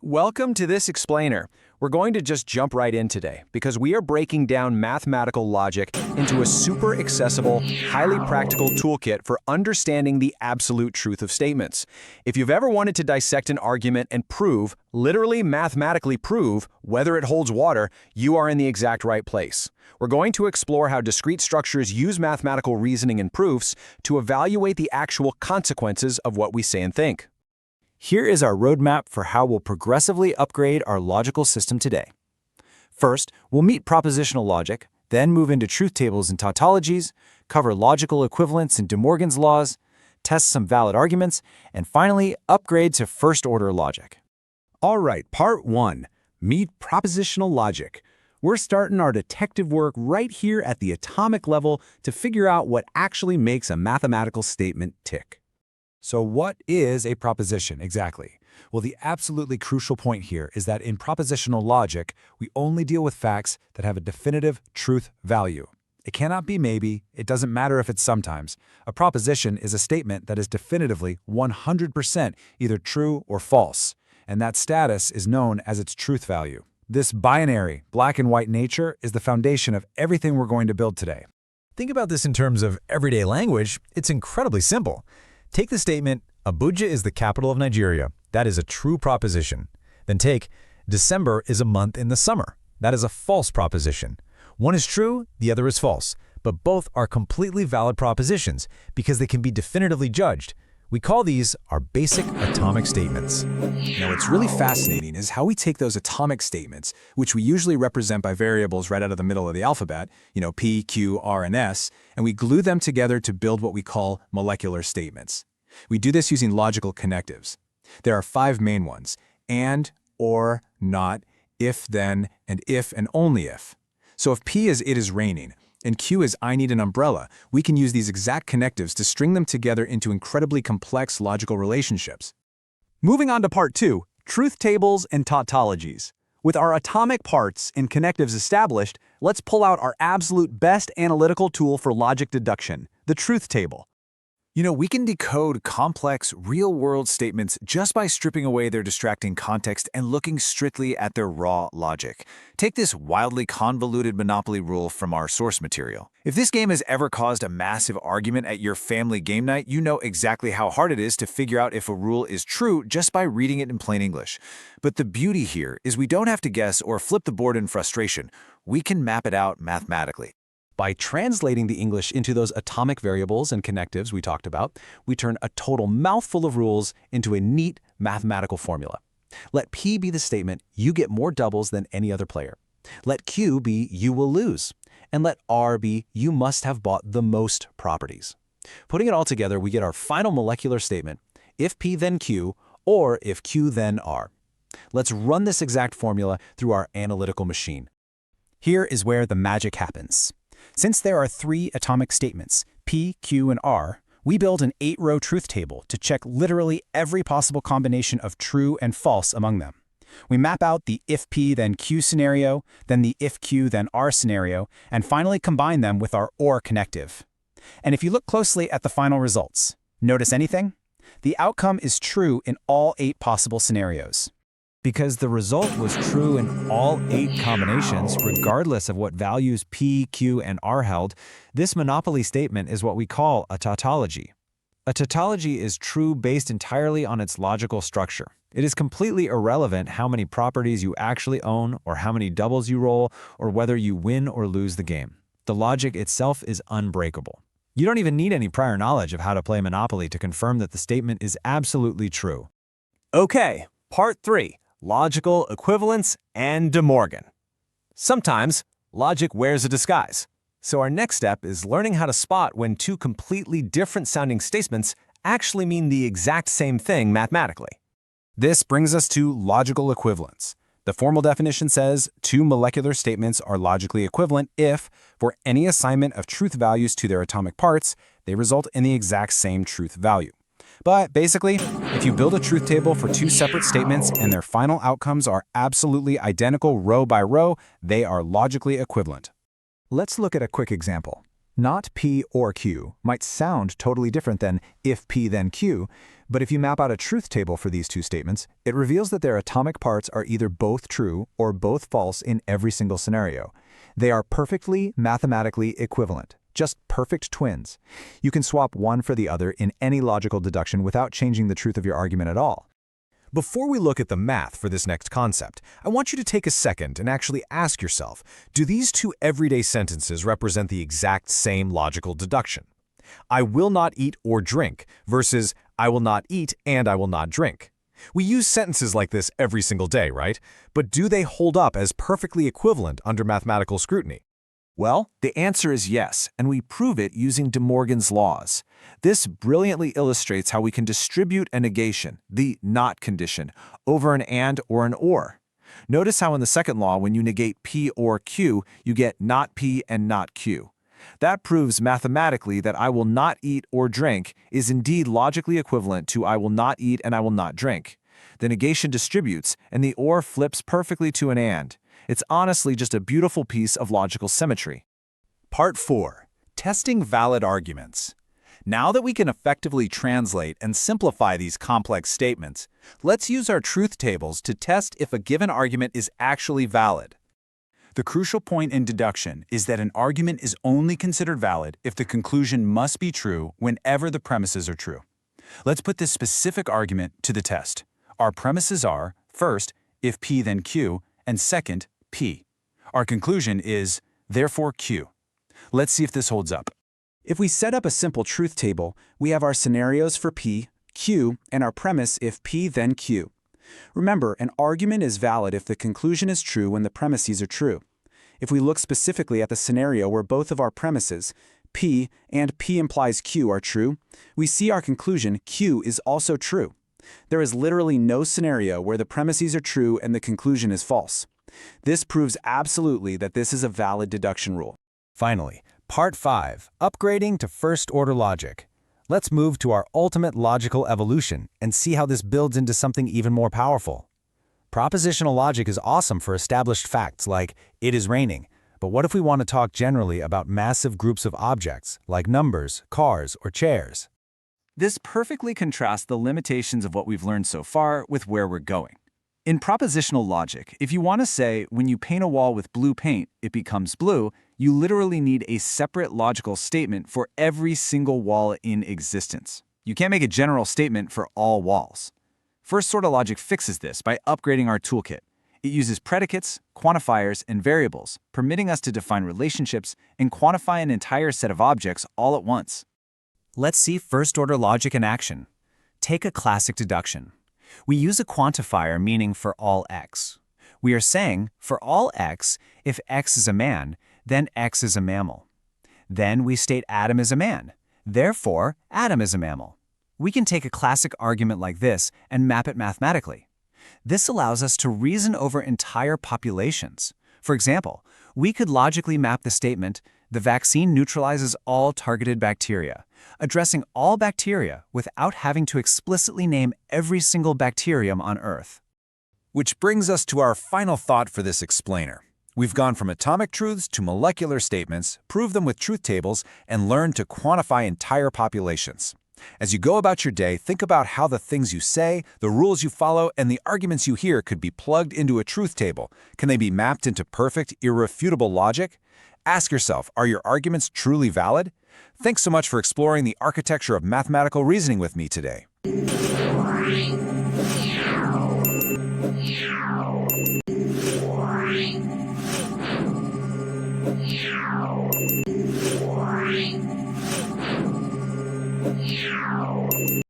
Welcome to this explainer. We're going to just jump right in today because we are breaking down mathematical logic into a super accessible, highly practical toolkit for understanding the absolute truth of statements. If you've ever wanted to dissect an argument and prove, literally mathematically prove, whether it holds water, you are in the exact right place. We're going to explore how discrete structures use mathematical reasoning and proofs to evaluate the actual consequences of what we say and think. Here is our roadmap for how we'll progressively upgrade our logical system today. First, we'll meet propositional logic, then move into truth tables and tautologies, cover logical equivalence and De Morgan's laws, test some valid arguments, and finally, upgrade to first-order logic. All right, part 1. Meet propositional logic. We're starting our detective work right here at the atomic level to figure out what actually makes a mathematical statement tick. So what is a proposition exactly? Well, the absolutely crucial point here is that in propositional logic, we only deal with facts that have a definitive truth value. It cannot be maybe, it doesn't matter if it's sometimes. A proposition is a statement that is definitively 100% either true or false, and that status is known as its truth value. This binary, black and white nature is the foundation of everything we're going to build today. Think about this in terms of everyday language. It's incredibly simple. Take the statement, Abuja is the capital of Nigeria. That is a true proposition. Then take, December is a month in the summer. That is a false proposition. One is true, the other is false, but both are completely valid propositions because they can be definitively judged. We call these our basic atomic statements. Now, what's really fascinating is how we take those atomic statements, which we usually represent by variables right out of the middle of the alphabet, P, Q, R, and S, and we glue them together to build what we call molecular statements. We do this using logical connectives. There are 5 main ones: and, or, not, if, then, and if and only if. So if P is it is raining, and Q is I need an umbrella, we can use these exact connectives to string them together into incredibly complex logical relationships. Moving on to part 2, truth tables and tautologies. With our atomic parts and connectives established, let's pull out our absolute best analytical tool for logic deduction, the truth table. We can decode complex, real-world statements just by stripping away their distracting context and looking strictly at their raw logic. Take this wildly convoluted Monopoly rule from our source material. If this game has ever caused a massive argument at your family game night, you know exactly how hard it is to figure out if a rule is true just by reading it in plain English. But the beauty here is we don't have to guess or flip the board in frustration. We can map it out mathematically. By translating the English into those atomic variables and connectives we talked about, we turn a total mouthful of rules into a neat mathematical formula. Let P be the statement, you get more doubles than any other player. Let Q be, you will lose. And let R be, you must have bought the most properties. Putting it all together, we get our final molecular statement, if P then Q, or if Q then R. Let's run this exact formula through our analytical machine. Here is where the magic happens. Since there are 3 atomic statements, P, Q, and R, we build an 8-row truth table to check literally every possible combination of true and false among them. We map out the if P then Q scenario, then the if Q then R scenario, and finally combine them with our OR connective. And if you look closely at the final results, notice anything? The outcome is true in all 8 possible scenarios. Because the result was true in all 8 combinations, regardless of what values P, Q, and R held, this monopoly statement is what we call a tautology. A tautology is true based entirely on its logical structure. It is completely irrelevant how many properties you actually own, or how many doubles you roll, or whether you win or lose the game. The logic itself is unbreakable. You don't even need any prior knowledge of how to play Monopoly to confirm that the statement is absolutely true. Okay, part 3. Logical equivalence and De Morgan. Sometimes, logic wears a disguise. So our next step is learning how to spot when 2 completely different sounding statements actually mean the exact same thing mathematically. This brings us to logical equivalence. The formal definition says 2 molecular statements are logically equivalent if, for any assignment of truth values to their atomic parts, they result in the exact same truth value. But basically, if you build a truth table for 2 separate statements and their final outcomes are absolutely identical row by row, they are logically equivalent. Let's look at a quick example. Not P or Q might sound totally different than if P then Q, but if you map out a truth table for these two statements, it reveals that their atomic parts are either both true or both false in every single scenario. They are perfectly mathematically equivalent, just perfect twins. You can swap one for the other in any logical deduction without changing the truth of your argument at all. Before we look at the math for this next concept, I want you to take a second and actually ask yourself, do these two everyday sentences represent the exact same logical deduction? I will not eat or drink versus I will not eat and I will not drink. We use sentences like this every single day, right? But do they hold up as perfectly equivalent under mathematical scrutiny? Well, the answer is yes, and we prove it using De Morgan's laws. This brilliantly illustrates how we can distribute a negation, the not condition, over an and or an or. Notice how in the second law, when you negate P or Q, you get not P and not Q. That proves mathematically that I will not eat or drink is indeed logically equivalent to I will not eat and I will not drink. The negation distributes, and the or flips perfectly to an and. It's honestly just a beautiful piece of logical symmetry. Part 4. Testing valid arguments. Now that we can effectively translate and simplify these complex statements, let's use our truth tables to test if a given argument is actually valid. The crucial point in deduction is that an argument is only considered valid if the conclusion must be true whenever the premises are true. Let's put this specific argument to the test. Our premises are, first, if P then Q, and second, P. Our conclusion is, therefore, Q. Let's see if this holds up. If we set up a simple truth table, we have our scenarios for P, Q, and our premise if P then Q. Remember, an argument is valid if the conclusion is true when the premises are true. If we look specifically at the scenario where both of our premises, P and P implies Q, are true, we see our conclusion Q is also true. There is literally no scenario where the premises are true and the conclusion is false. This proves absolutely that this is a valid deduction rule. Finally, Part 5, Upgrading to First-Order Logic. Let's move to our ultimate logical evolution and see how this builds into something even more powerful. Propositional logic is awesome for established facts like, it is raining, but what if we want to talk generally about massive groups of objects, like numbers, cars, or chairs? This perfectly contrasts the limitations of what we've learned so far with where we're going. In propositional logic, if you want to say, when you paint a wall with blue paint, it becomes blue, you literally need a separate logical statement for every single wall in existence. You can't make a general statement for all walls. First-order logic fixes this by upgrading our toolkit. It uses predicates, quantifiers, and variables, permitting us to define relationships and quantify an entire set of objects all at once. Let's see first-order logic in action. Take a classic deduction. We use a quantifier meaning for all x. We are saying, for all x, if x is a man, then x is a mammal. Then we state Adam is a man. Therefore, Adam is a mammal. We can take a classic argument like this and map it mathematically. This allows us to reason over entire populations. For example, we could logically map the statement, the vaccine neutralizes all targeted bacteria, addressing all bacteria without having to explicitly name every single bacterium on Earth. Which brings us to our final thought for this explainer. We've gone from atomic truths to molecular statements, proved them with truth tables, and learned to quantify entire populations. As you go about your day, think about how the things you say, the rules you follow, and the arguments you hear could be plugged into a truth table. Can they be mapped into perfect, irrefutable logic? Ask yourself, are your arguments truly valid? Thanks so much for exploring the architecture of mathematical reasoning with me today.